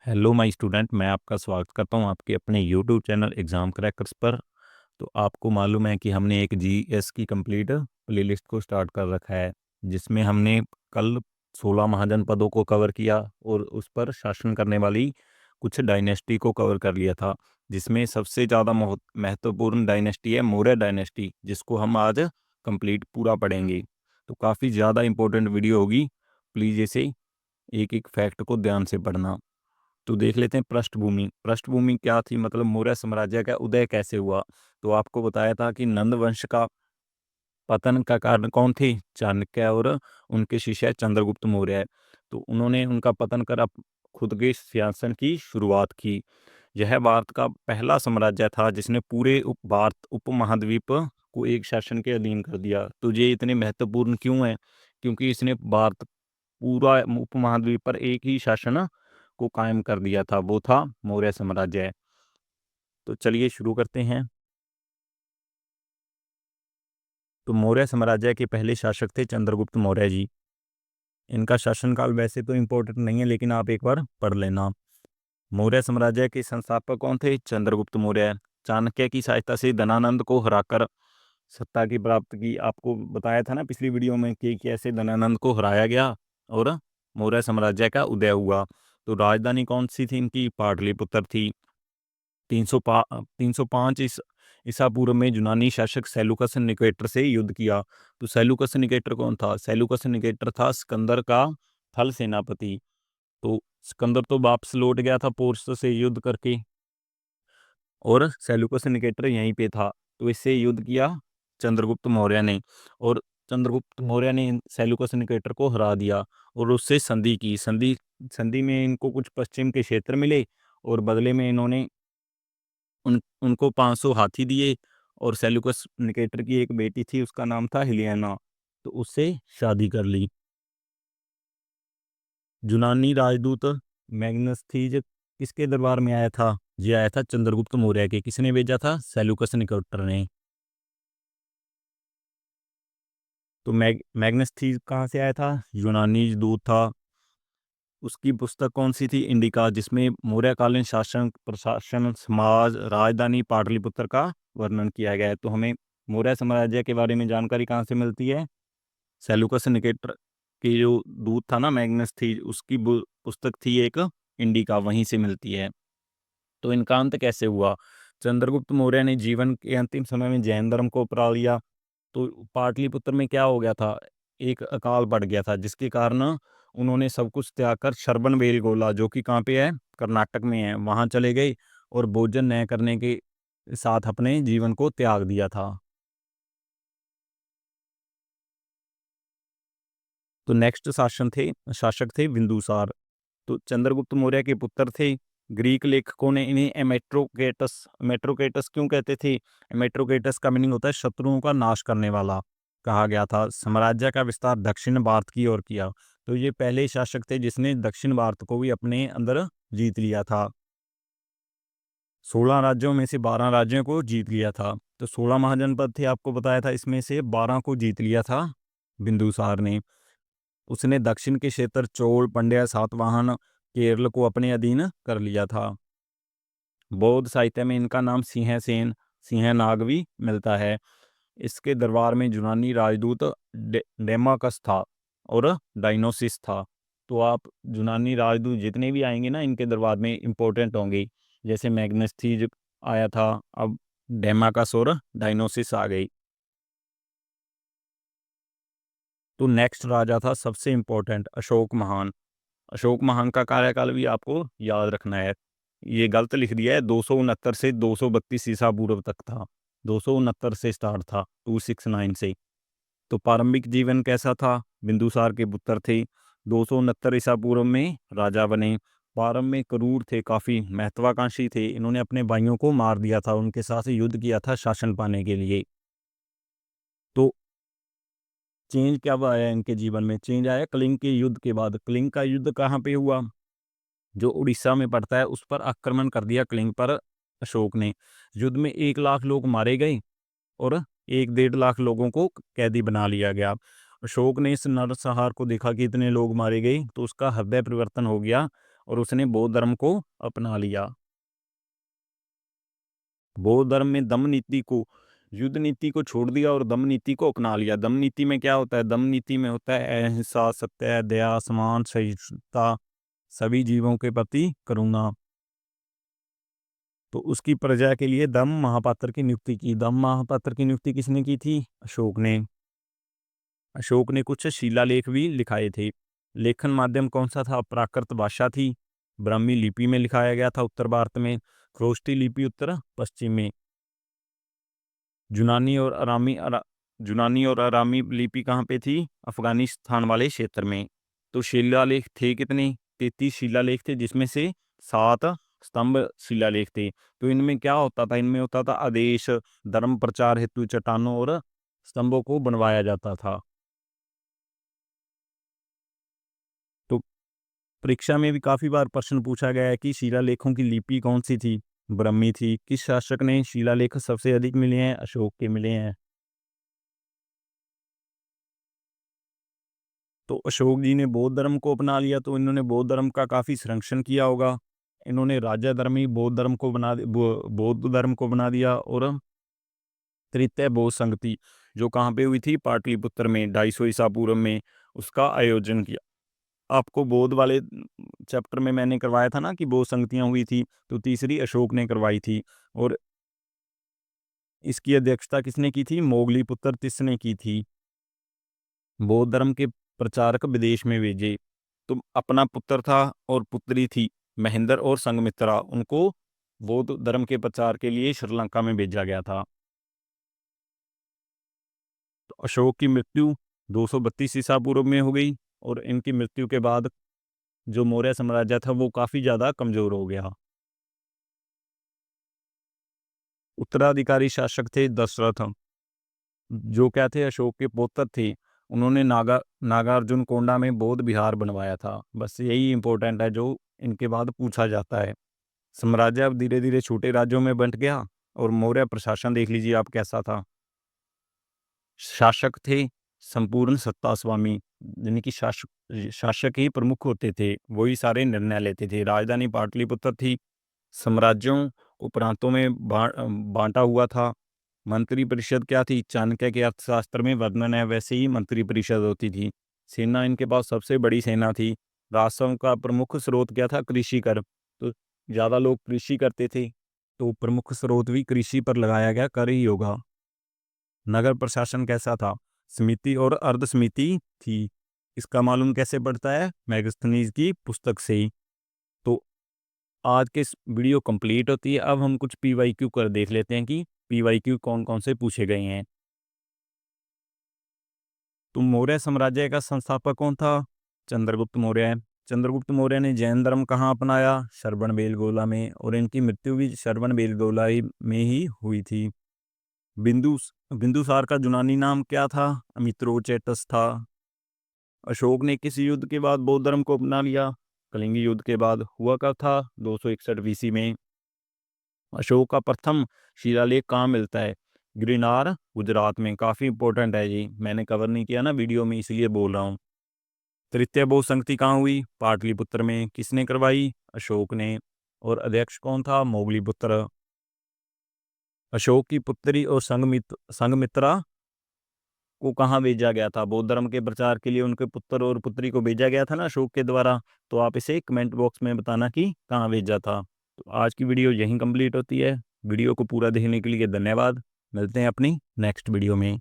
Hello my student, मैं आपका स्वागत करता हूं आपके अपने यूट्यूब चैनल एग्ज़ाम क्रैकर्स पर। तो आपको मालूम है कि हमने एक जीएस की कंप्लीट प्लेलिस्ट को स्टार्ट कर रखा है, जिसमें हमने कल 16 महाजनपदों को कवर किया और उस पर शासन करने वाली कुछ डायनेस्टी को कवर कर लिया था, जिसमें सबसे ज़्यादा महत्वपूर्ण डायनेस्टी है मौर्य डायनेस्टी, जिसको हम आज कंप्लीट पूरा पढ़ेंगे। तो काफ़ी ज़्यादा इंपॉर्टेंट वीडियो होगी, प्लीज़ इसे एक एक फैक्ट को ध्यान से पढ़ना। तो देख लेते हैं पृष्ठभूमि। पृष्ठभूमि क्या थी, मतलब मौर्य साम्राज्य का उदय कैसे हुआ। तो आपको बताया था कि नंद वंश का पतन का कारण कौन थे, चाणक्य और उनके शिष्य चंद्रगुप्त मौर्य। तो उन्होंने उनका पतन कर खुद के शासन की शुरुआत की। यह भारत का पहला साम्राज्य था जिसने पूरे भारत उपमहाद्वीप को एक शासन के अधीन कर दिया। तो ये इतने महत्वपूर्ण क्यों है, क्योंकि इसने भारत पूरा उपमहाद्वीप पर एक ही शासन को कायम कर दिया था, वो था मौर्य साम्राज्य। तो चलिए शुरू करते हैं। तो मौर्य साम्राज्य के पहले शासक थे चंद्रगुप्त मौर्य जी। इनका शासनकाल वैसे तो इम्पोर्टेंट नहीं है, लेकिन आप एक बार पढ़ लेना। मौर्य साम्राज्य के संस्थापक कौन थे, चंद्रगुप्त मौर्य। चाणक्य की सहायता से धनानंद को हराकर सत्ता की प्राप्त की। आपको बताया था ना पिछली वीडियो में कि कैसे धनानंद को हराया गया और मौर्य साम्राज्य का उदय हुआ। तो राजधानी कौन सी थी इनकी, पाटलिपुत्र थी। 305 ईसा पूर्व में यूनानी शासक सेलुकस निकेटर से युद्ध किया। तो सेलुकस निकेटर कौन था, सेलुकस निकेटर था सिकंदर का थल सेनापति। तो सिकंदर तो वापस लौट गया था पोर्स से युद्ध करके, और सेलुकस निकेटर यहीं पे था। तो इससे युद्ध किया चंद्रगुप्त मौर्य ने, और चंद्रगुप्त मौर्य ने सेलुकस निकेटर को हरा दिया और उससे संधि की। संधि में इनको कुछ पश्चिम के क्षेत्र मिले, और बदले में इन्होंने उनको 500 हाथी दिए। और सेल्यूकस निकेटर की एक बेटी थी, उसका नाम था हिलियाना, तो उससे शादी कर ली। यूनानी राजदूत मैग्नस्थीज किसके दरबार में आया था, ये आया था चंद्रगुप्त मौर्य के। किसने भेजा था, सेल्यूकस निकेटर ने। तो मैग्नस्थीज कहाँ से आया था, यूनानी दूत था। उसकी पुस्तक कौन सी थी, इंडिका, जिसमें मौर्यकालीन शासन, प्रशासन, समाज, राजधानी पाटलिपुत्र का वर्णन किया गया है। तो हमें मौर्य साम्राज्य के बारे में जानकारी कहाँ से मिलती है, सेलुकस निकेटर की जो दूत था ना मैग्नस थी, उसकी पुस्तक थी एक, इंडिका, वहीं से मिलती है। तो इनका अंत कैसे हुआ, चंद्रगुप्त मौर्य ने जीवन के अंतिम समय में जैन धर्म को अपना लिया। तो पाटलिपुत्र में क्या हो गया था, एक अकाल पड़ गया था, जिसके कारण उन्होंने सब कुछ त्याग कर श्रवणबेलगोला, जो कि कहाँ पे है, कर्नाटक में है, वहां चले गए और भोजन न करने के साथ अपने जीवन को त्याग दिया था। तो नेक्स्ट शासक थे बिंदुसार। तो चंद्रगुप्त मौर्य के पुत्र थे। ग्रीक लेखकों ने इन्हें एमेट्रोकेटस क्यों कहते थे, एमेट्रोकेटस का मीनिंग होता है शत्रुओं का नाश करने वाला, कहा गया था। साम्राज्य का विस्तार दक्षिण भारत की ओर किया। तो ये पहले शासक थे जिसने दक्षिण भारत को भी अपने अंदर जीत लिया था। 16 राज्यों में से 12 राज्यों को जीत लिया था। तो 16 महाजनपद थे, आपको बताया था, इसमें से 12 को जीत लिया था बिंदुसार ने। उसने दक्षिण के क्षेत्र चोल, पंड्या, सातवाहन, केरल को अपने अधीन कर लिया था। बौद्ध साहित्य में इनका नाम सिंहसेन, सिंहनाग भी मिलता है। इसके दरबार में यूनानी राजदूत डेमाकस था और डायनोसिस था। तो आप यूनानी राजदूत जितने भी आएंगे ना इनके दरबार में इंपॉर्टेंट होंगे। जैसे मैग्नेस्थीज आया था, अब डेमाकस और डायनोसिस आ गई। तो नेक्स्ट राजा था सबसे इंपॉर्टेंट, अशोक महान। अशोक महान का कार्यकाल भी आपको याद रखना है। ये गलत लिख दिया है, 269 से 232 ईसा पूर्व तक था। 269 से स्टार्ट था, 269 से। तो प्रारंभिक जीवन कैसा था, बिंदुसार के पुत्र थे, 269 ईसा पूर्व में राजा बने। प्रारंभ में क्रूर थे, काफी महत्वाकांक्षी थे। इन्होंने अपने भाइयों को मार दिया था, उनके साथ युद्ध किया था शासन पाने के लिए। तो चेंज क्या आया इनके जीवन में, चेंज आया कलिंग के युद्ध के बाद। कलिंग का युद्ध कहाँ पे हुआ, जो उड़ीसा में पड़ता है, उस पर आक्रमण कर दिया कलिंग पर अशोक ने। युद्ध में 1 लाख लोग मारे गए और 1-1.5 लाख लोगों को कैदी बना लिया गया। अशोक ने इस नरसंहार को देखा कि इतने लोग मारे गए, तो उसका हृदय परिवर्तन हो गया और उसने बौद्ध धर्म को अपना लिया। बौद्ध धर्म में दम नीति को, युद्ध नीति को छोड़ दिया और दम नीति को अपना लिया। दम नीति में क्या होता है? दम नीति में होता है अहिंसा, सत्य, दया, समान, सहिष्णुता, सभी जीवों के प्रति करुणा। तो उसकी प्रजा के लिए दम महापात्र की नियुक्ति की। दम महापात्र की नियुक्ति किसने की थी? अशोक ने। अशोक ने कुछ शिलालेख भी लिखाए थे। लेखन माध्यम कौन सा था? प्राकृत भाषा थी। ब्राह्मी लिपि में लिखाया गया था उत्तर भारत में, ख्रोष्टी लिपि उत्तर पश्चिम में। यूनानी और अरामी लिपि कहाँ पे थी? अफगानिस्तान वाले क्षेत्र में। तो शिलालेख थे कितने? 33 शिलालेख थे, जिसमें से 7 स्तंभ शिलालेख थे। तो इनमें क्या होता था? इनमें होता था आदेश, धर्म प्रचार हेतु चट्टानों और स्तंभों को बनवाया जाता था। तो परीक्षा में भी काफी बार प्रश्न पूछा गया है कि शिलालेखों की लिपि कौन सी थी? ब्राह्मी थी। किस शासक ने शिलालेख सबसे अधिक मिले हैं? अशोक के मिले हैं। तो अशोक जी ने बौद्ध धर्म को अपना लिया, तो इन्होंने बौद्ध धर्म का काफी संरक्षण किया होगा। इन्होंने राजा धर्मी बौद्ध धर्म को बौद्ध धर्म को बना दिया। और तृतीय बौद्ध संगति जो कहाँ पे हुई थी? पाटलिपुत्र में 250 ईसा पूर्व में उसका आयोजन किया। आपको बौद्ध वाले चैप्टर में मैंने करवाया था ना कि बौद्ध संगतियां हुई थी, तो तीसरी अशोक ने करवाई थी। और इसकी अध्यक्षता किसने की थी? मोगली-पुत्र तिस्स ने की थी। बौद्ध धर्म के प्रचारक विदेश में भेजे। तो अपना पुत्र था और पुत्री थी, महेंद्र और संघमित्रा, उनको बौद्ध धर्म के प्रचार के लिए श्रीलंका में भेजा गया था। तो अशोक की मृत्यु 232 ईसा पूर्व में हो गई और इनकी मृत्यु के बाद जो मौर्य साम्राज्य था वो काफी ज्यादा कमजोर हो गया। उत्तराधिकारी शासक थे दशरथ, जो क्या थे? अशोक के पौत्र थे। उन्होंने नागार्जुन कोंडा में बौद्ध विहार बनवाया था। बस यही इंपॉर्टेंट है जो इनके बाद पूछा जाता है। साम्राज्य अब धीरे धीरे छोटे राज्यों में बंट गया। और मौर्य प्रशासन देख लीजिए आप कैसा था। शासक थे संपूर्ण सत्ता स्वामी, यानी कि शासक ही प्रमुख होते थे, वही सारे निर्णय लेते थे। राजधानी पाटलिपुत्र थी। साम्राज्यों को प्रांतों में बांटा हुआ था। मंत्री परिषद क्या थी? चाणक्य के अर्थशास्त्र में वर्णन है, वैसे ही मंत्री परिषद होती थी। सेना इनके पास सबसे बड़ी सेना थी। राजस्व का प्रमुख स्रोत क्या था? कृषि कर। तो ज्यादा लोग कृषि करते थे, तो प्रमुख स्रोत भी कृषि पर लगाया गया कर ही होगा। नगर प्रशासन कैसा था? समिति और अर्ध समिति थी। इसका मालूम कैसे पड़ता है? मैगस्थनीज की पुस्तक से ही। तो आज के वीडियो कंप्लीट होती है। अब हम कुछ पीवाईक्यू कर देख लेते हैं कि पीवाईक्यू कौन कौन से पूछे गए हैं। तो मौर्य साम्राज्य का संस्थापक कौन था? चंद्रगुप्त मौर्य। चंद्रगुप्त मौर्य ने जैन धर्म कहाँ अपनाया? श्रवणबेलगोला में। और इनकी मृत्यु भी श्रवणबेलगोला में ही हुई थी। बिंदुसार का यूनानी नाम क्या था? अमित्रोचेटस था। अशोक ने किस युद्ध के बाद बौद्ध धर्म को अपना लिया? कलिंग युद्ध के बाद। हुआ कब था? 261 बीसी में। अशोक का प्रथम शिलालेख कहाँ मिलता है? गिरनार, गुजरात में। काफी इंपॉर्टेंट है जी, मैंने कवर नहीं किया ना वीडियो में, इसलिए बोल रहा हूँ। तृतीय बौद्ध संगति कहाँ हुई? पाटलिपुत्र में। किसने करवाई? अशोक ने। और अध्यक्ष कौन था? मोगलीपुत्र। अशोक की पुत्री और संघमित्रा को कहाँ भेजा गया था? बौद्ध धर्म के प्रचार के लिए उनके पुत्र और पुत्री को भेजा गया था ना अशोक के द्वारा। तो आप इसे कमेंट बॉक्स में बताना कि कहाँ भेजा था। तो आज की वीडियो यहीं कंप्लीट होती है। वीडियो को पूरा देखने के लिए धन्यवाद। मिलते हैं अपनी नेक्स्ट वीडियो में।